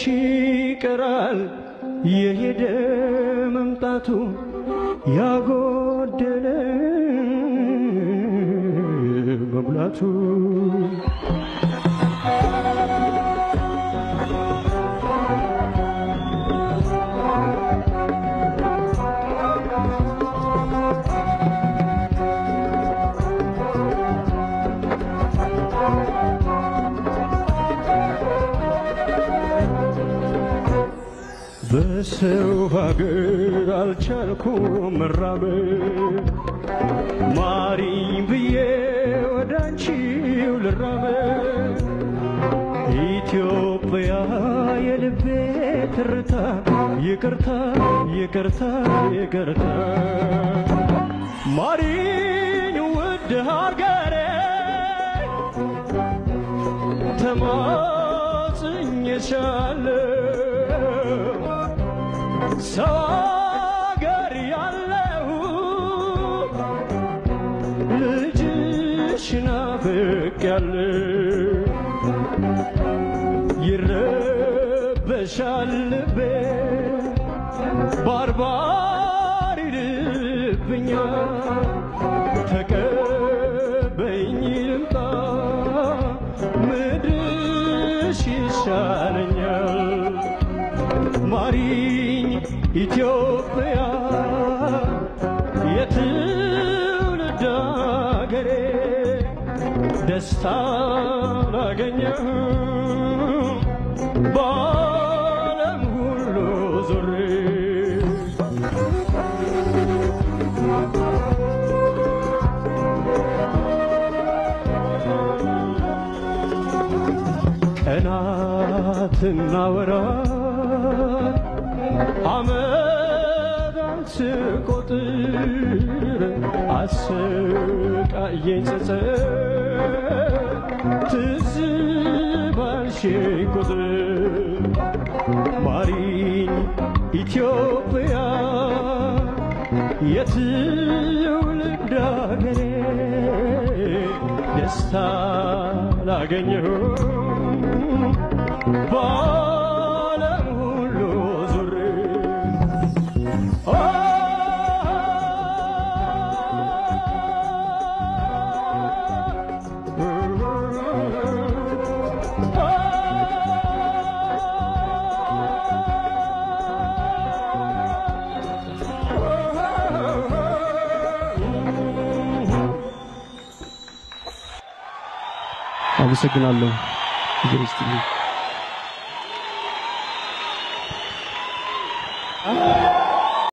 መችቀራል የሄደ መምጣቱ ያጎደለ መብላቱ በሰው ሀገር አልቻልኩም መራመድ ማሪኝ ብዬ ወዳንቺው ልራመድ ኢትዮጵያ የልቤ ትርታ ይቅርታ ይቅርታ ይቅርታ ማሪኝ ውድ ሀገሬ ተማጽኜሻለሁ ሰዋገር ያለው ልጅሽ ናፍቄያለሁ ይረበሻል ልቤ ባርባር ይልብኛል ተቀበይኝ ልምጣ ምድርሽ ይሻለኛል ማሪኝ ኢትዮጵያ የትውልድ አገሬ ደስታ ላገኘሁ በዓለም ሁሉ ዞሬ ቀናትና ወራት ዓመታት ስቆጥር አሰቃየኝ ጸጸት ትዝ ባልሽኝ ቁጥር ማሪኝ ኢትዮጵያ የትውልድ አገሬ ደስታ ላገኘሁ በዓለም ሁሉ ዞሬ አመሰግናለሁ። ይስጥልኝ።